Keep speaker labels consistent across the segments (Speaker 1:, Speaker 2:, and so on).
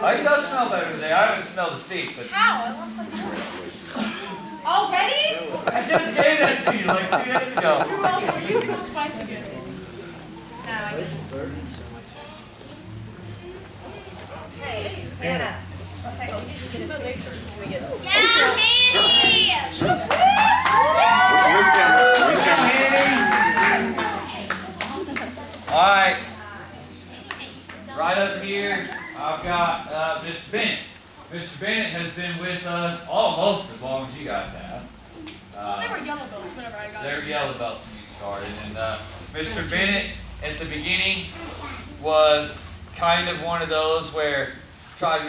Speaker 1: It does smell better today. I haven't smelled his feet, but.
Speaker 2: How? I lost my voice. Already?
Speaker 1: I just gave that to you like 2 days ago.
Speaker 2: You're welcome. We're using the spice again. No, I didn't. Hey, Bennett. Okay, go. Make sure we get it.
Speaker 3: Yeah, Manny!
Speaker 1: Alright. Right up here, I've got Mr. Bennett. Mr. Bennett has been with us almost as long as you guys have.
Speaker 2: They were yellow belts whenever I got
Speaker 1: They were
Speaker 2: here.
Speaker 1: yellow belts when you started. And Mr. Bennett, at the beginning, was kind of one of those where I tried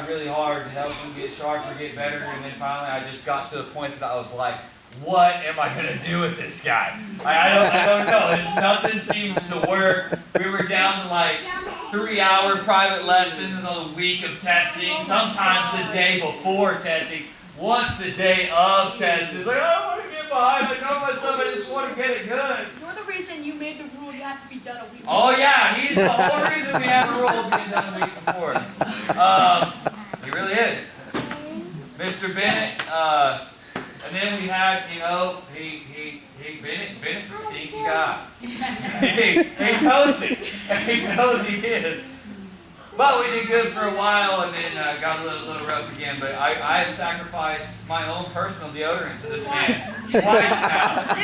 Speaker 1: really hard to help him get sharper, get better, and then finally I just got to a point that I was like, what am I going to do with this guy? I don't know. Nothing seems to work. We were down to like 3-hour private lessons on the week of testing, sometimes the day before testing, once the day of testing. It's like, I don't want to get behind. I know myself. I just want to get it good.
Speaker 2: You're the reason you made the rule you have to be done a week before.
Speaker 1: Oh yeah, he's the whole reason we have a rule of being done a week before. He really is. Mr. Bennett, and then we had, Bennett's a sneaky guy. he knows it. He knows he is. But we did good for a while and then got a little rough again. But I have sacrificed my own personal deodorant to this man twice now.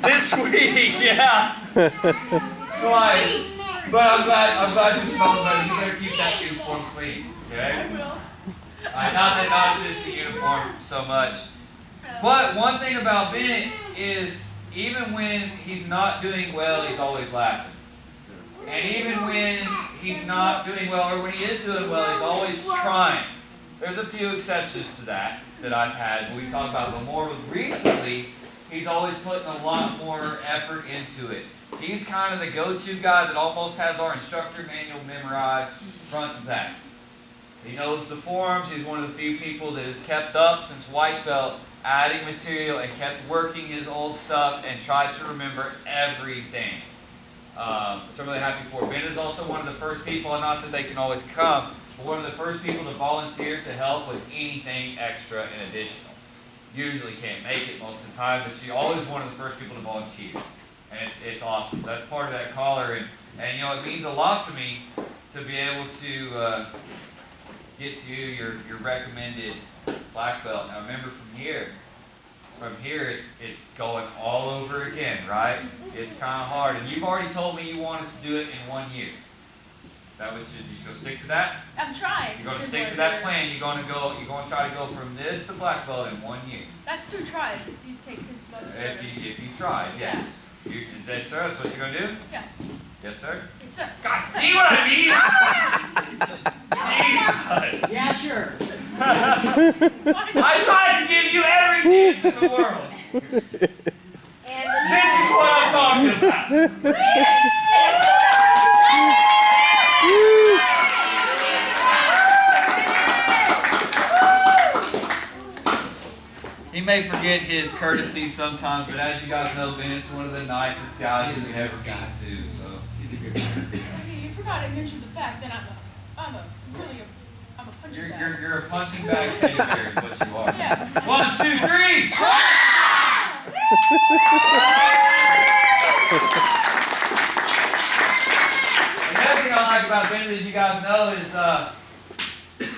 Speaker 1: This week, yeah. Twice. But I'm glad you smell better. You better keep that uniform clean, okay?
Speaker 2: I will.
Speaker 1: Not that this uniform so much. But one thing about Bennett is even when he's not doing well, he's always laughing. And even when he's not doing well, or when he is doing well, he's always trying. There's a few exceptions to that I've had, we talk about, but more recently, he's always putting a lot more effort into it. He's kind of the go-to guy that almost has our instructor manual memorized front to back. He knows the forms. He's one of the few people that has kept up since white belt, adding material and kept working his old stuff and tried to remember everything. Which I'm really happy for. Ben is also one of the first people, and not that they can always come, but one of the first people to volunteer to help with anything extra and additional. Usually can't make it most of the time, but she's always one of the first people to volunteer. And it's awesome. So that's part of that collar, and it means a lot to me to be able to get to your recommended black belt. Now remember, from here it's going all over again, right? It's kind of hard, and you've already told me you wanted to do it in 1 year. Is that what you going to stick to that?
Speaker 2: I'm trying.
Speaker 1: You're going to stick to that plan. You're going to try to go from this to black belt in 1 year.
Speaker 2: That's 2 tries. It takes 6 months.
Speaker 1: If you try, yes. Yes, sir. That's what you're going to do?
Speaker 2: Yeah.
Speaker 1: Yes, sir.
Speaker 2: Yes, sir.
Speaker 1: God, see what I mean?
Speaker 4: Yeah, sure.
Speaker 1: I tried to give you every chance in the world. This is what I'm talking about. He may forget his courtesy sometimes, but as you guys know, Bennett's one of the nicest guys you've ever been to. So he's a good guy.
Speaker 2: You forgot I mentioned the fact that I'm a punching bag.
Speaker 1: You're a punching bag taster is what you are.
Speaker 2: Yeah.
Speaker 1: 1, 2, 3. Another thing I like about Bennett, as you guys know, is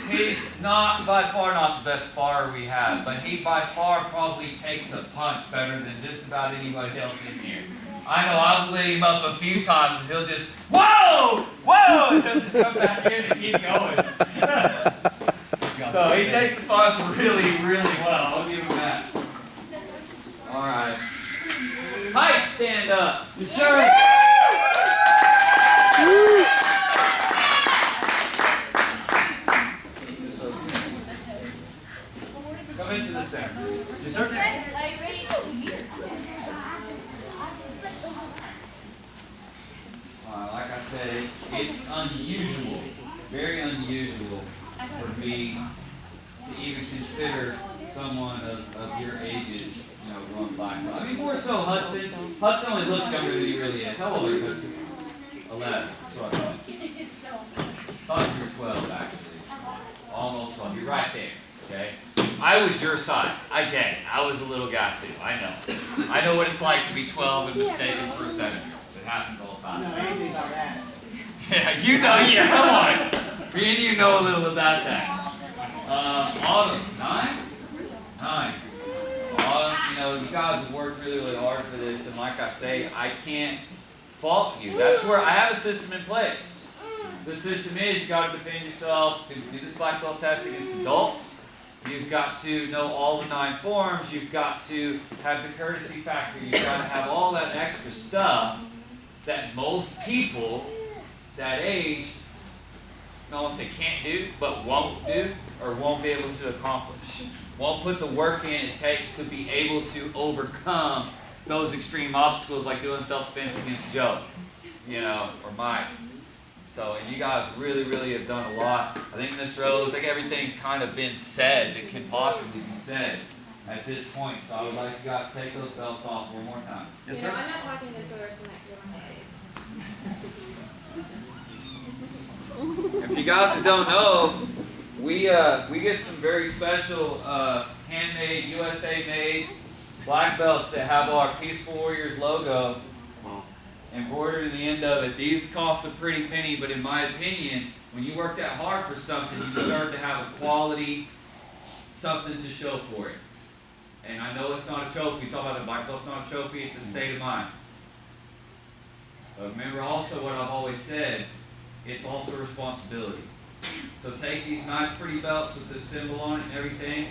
Speaker 1: he's by far not the best sparrer we have, but he by far probably takes a punch better than just about anybody else in here. I know I've lit him up a few times and he'll just, whoa, and he'll just come back in and keep going. So he takes the punch really, really well. I'll give him that. All right. Height, stand up.
Speaker 4: Yes, sir.
Speaker 1: Come into the center.
Speaker 4: Yes, sir.
Speaker 1: Like I said, it's unusual, very unusual for me to even consider someone of your ages, going black belt. I mean, more so Hudson. Hudson always looks younger than he really is. How old are you, Hudson? 11. That's what I thought you were 12, actually. Almost 12. You're right there. Okay? I was your size. I get it. I was a little guy too. I know. I know what it's like to be 12 and mistaken for a 7-year-old. It happens all the time.
Speaker 4: No, anything about that.
Speaker 1: Yeah, you know, yeah, come on. Me and you know a little about that. Autumn, 9? 9. Autumn, you know, you guys have worked really, really hard for this, and like I say, I can't fault you. That's where I have a system in place. The system is you got to defend yourself, do this black belt test against adults. You've got to know all the 9 forms. You've got to have the courtesy factor. You've got to have all that extra stuff that most people that age, I don't want to say can't do, but won't do or won't be able to accomplish. Won't put the work in it takes to be able to overcome those extreme obstacles like doing self-defense against Joe, you know, or Mike. So, and you guys really, really have done a lot. I think Miss Rose, like everything's kind of been said that can possibly be said at this point. So I would like you guys to take those belts off one more time. Yes, sir?
Speaker 3: I'm not talking to the rest of that.
Speaker 1: If you guys that don't know, we get some very special handmade, USA made black belts that have our Peaceful Warriors logo embroidered in the end of it. These cost a pretty penny, but in my opinion, when you work that hard for something, you deserve to have a quality something to show for it. And I know it's not a trophy. We talk about the black belt's not a trophy, it's a state of mind. But remember also what I've always said, it's also a responsibility. So take these nice pretty belts with this symbol on it and everything,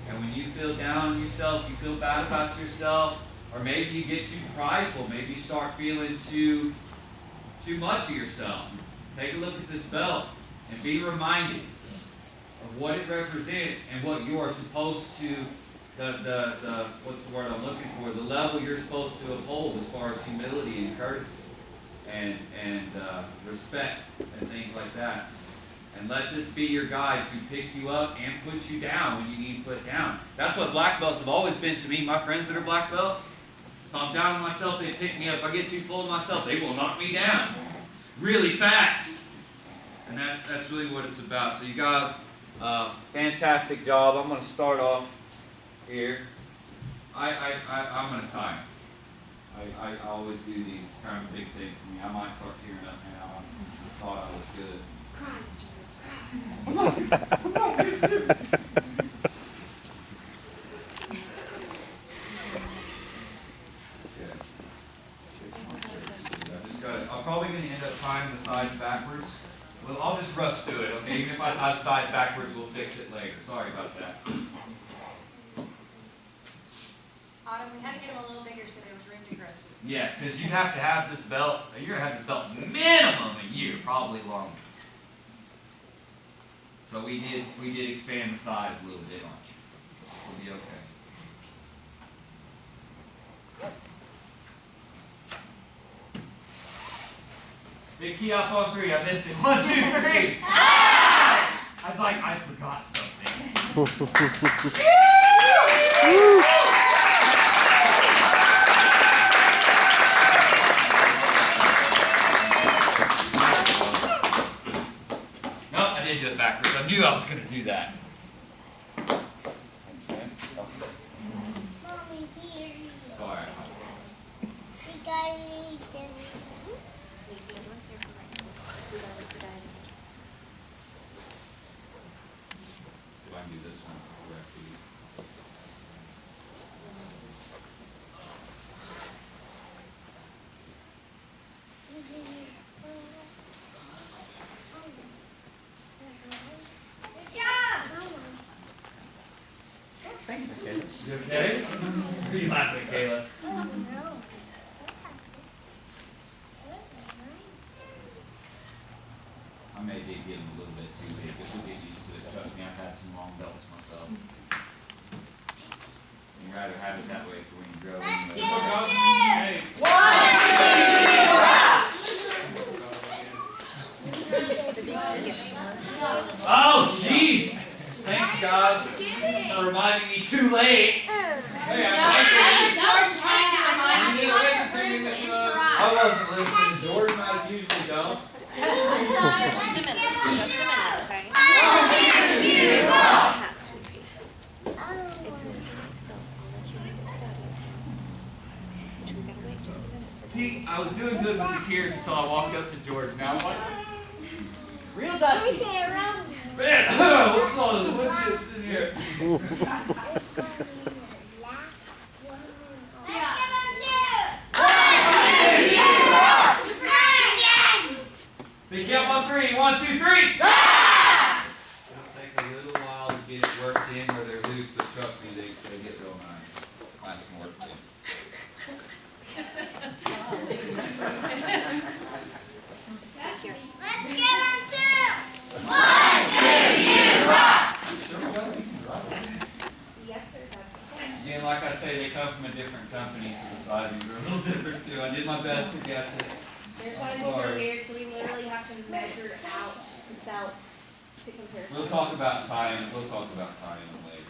Speaker 1: and when you feel down on yourself, you feel bad about yourself, or maybe you get too prideful, maybe you start feeling too much of yourself, take a look at this belt and be reminded of what it represents and what you are supposed to, what's the word I'm looking for, the level you're supposed to uphold as far as humility and courtesy and respect and things like that. And let this be your guide to pick you up and put you down when you need put down. That's what black belts have always been to me. My friends that are black belts, if I'm down on myself, they pick me up. If I get too full of myself, they will knock me down really fast. And that's really what it's about. So you guys, fantastic job. I'm going to start off here. I'm going to tie. I always do these. It's kind of a big thing for me. I might start tearing up now. I thought I was good. I'm probably going to end up tying the sides backwards. Well, I'll just rush through it, okay? Even if I tie the sides backwards, we'll fix it later. Sorry about that.
Speaker 3: Autumn, we had to get them a little bigger so there was room to grow.
Speaker 1: Yes, because you have to have this belt, you're going to have this belt minimum a year, probably longer. So we did expand the size a little bit on you. We'll be okay. Big key up on 3. I missed it. 1, 2, 3. I was like, I forgot something. Nope, I did do it backwards. I knew I was going to do that.
Speaker 5: Mommy, here.
Speaker 1: It's all right.
Speaker 5: You guys eat this.
Speaker 1: See if I can do this one correctly.
Speaker 5: Good job.
Speaker 1: Thank you, Miss Kayla. You okay? What are you laughing at, Kayla? I may be getting a little bit too big, but we'll get used to it. Trust me, I've had some long belts myself. You'd rather have it that way for when you grow anyway. Hey. 1, 2, oh, jeez! Thanks, guys, for reminding me too late. Hey, I like it.
Speaker 2: George trying to remind you.
Speaker 1: I wasn't listening. Jordan might usually don't.
Speaker 3: Just a minute. Just a minute, okay? It's Mr. Mix, though. I'll let you make it to Daddy, okay? But we gotta wait just a minute.
Speaker 1: See, I was doing good with the tears until I walked up to Jordan. Now I'm like,
Speaker 4: Real dusty.
Speaker 1: man, what's all those wood chips in here? Pick you up on 3. 1, 2, 3. It'll take a little while to get it worked in where they're loose, but trust me, they get real nice. Nice and worked in.
Speaker 5: Let's get on 2. 1, 2, you rock.
Speaker 3: Yes, sir, that's okay.
Speaker 1: And like I say, they come from a different company, so the sizings are a little different too. I did my best to guess it.
Speaker 3: Their sizes are weird, so we literally have to measure out the belts to compare.
Speaker 1: We'll talk about tying. We'll talk about tying them later.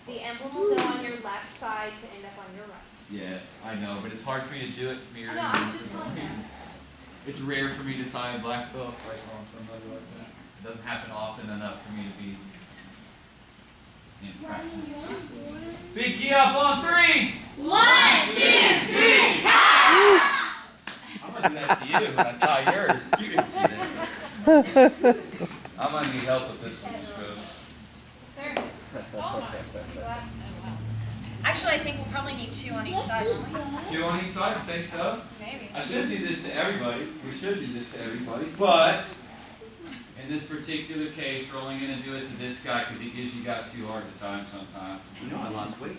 Speaker 3: The emblem will go on your left side to end up on your right.
Speaker 1: Yes, I know, but it's hard for me to do it mirroring.
Speaker 3: No, I was just telling you.
Speaker 1: It's rare for me to tie a black belt right on somebody like that. It doesn't happen often enough for me to be in practice. Big key up on 3.
Speaker 5: 1, 2, 3.
Speaker 1: I'm gonna do that to you when I tie yours. You didn't see that. I'm gonna need help with this one, Rose.
Speaker 3: Sir?
Speaker 6: Actually, I think we'll probably need 2 on each side, won't we?
Speaker 1: 2 on each side, I think so.
Speaker 6: Maybe.
Speaker 1: I should do this to everybody. We should do this to everybody. But in this particular case, we're only going to do it to this guy because he gives you guys too hard to time sometimes.
Speaker 4: You know I lost weight.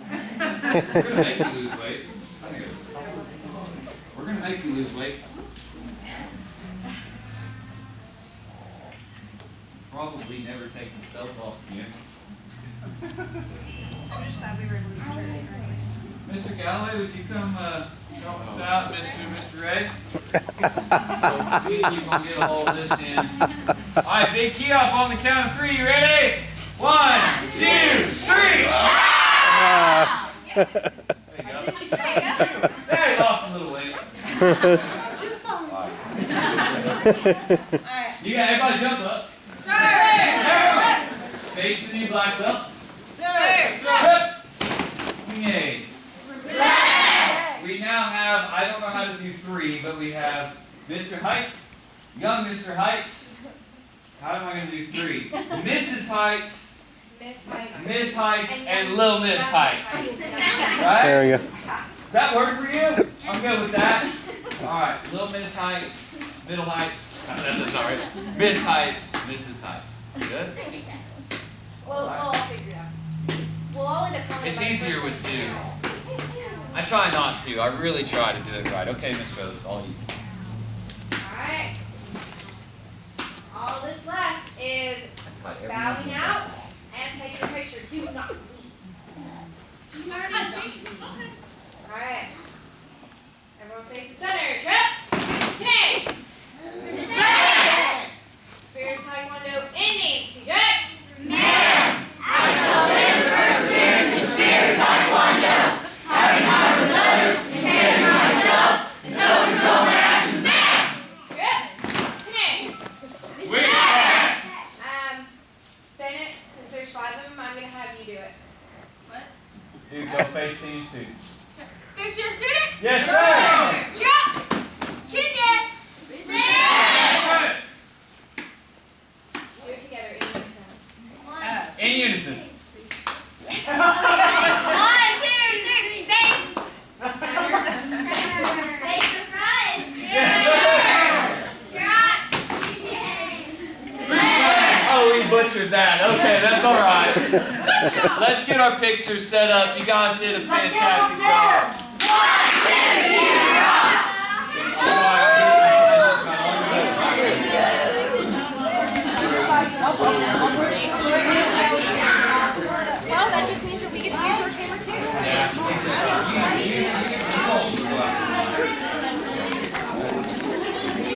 Speaker 1: We're going to make you lose weight. We're going to make you lose weight. Probably never take this belt off again.
Speaker 6: I'm just glad we were able to measure it anyway.
Speaker 1: Mr. Galloway, would you come help us out, Mr. Ray? You're going to get a hold of this in. All right, big key up on the count of 3. You ready? 1, 2, 3. There you go. There, he lost a little weight.
Speaker 6: Alright.
Speaker 1: You got everybody jump up.
Speaker 6: Sir!
Speaker 1: Face the knee, black belts.
Speaker 6: Sir!
Speaker 1: Yay. We now have, I don't know how to do 3, but we have Mr. Heights, young Mr. Heights. How am I going to do 3? Mrs. Heights, Miss Heights, and Little Miss Heights. Right?
Speaker 7: There we go.
Speaker 1: That work for you? I'm good with that. Alright, Little Miss Heights, Middle Heights, sorry, Miss Heights, Mrs. Heights. Good?
Speaker 3: We'll all figure it out. We'll all end up calling
Speaker 1: It's
Speaker 3: it
Speaker 1: easier with 2. I try not to. I really try to do it right. Okay, Miss Rose, all you.
Speaker 3: Alright. All that's left is bowing out and taking a picture. Do not leave. Alright. Everyone face the center. Trip. Okay. Spirit Taekwondo ending. CJ.
Speaker 5: I shall live for spirits and spirit taekwondo. Having heart with others, containing myself, and self-control my actions.
Speaker 3: Good. Okay. Bennett, since there's 5 of them, I'm going to have you do it.
Speaker 1: You go face senior students.
Speaker 2: Face your student?
Speaker 1: Yes, sir!
Speaker 2: Jump! Kick it!
Speaker 3: Do it together in unison.
Speaker 1: In unison.
Speaker 5: 1, 2, 3. Face. Face the front.
Speaker 1: Yes, sir! Oh, we butchered that. Okay, that's all right. Let's get our picture set up. You guys did a fantastic job.
Speaker 5: 1, 2, you rock.
Speaker 3: Well, that just means that we get to use your camera too.
Speaker 1: Yeah.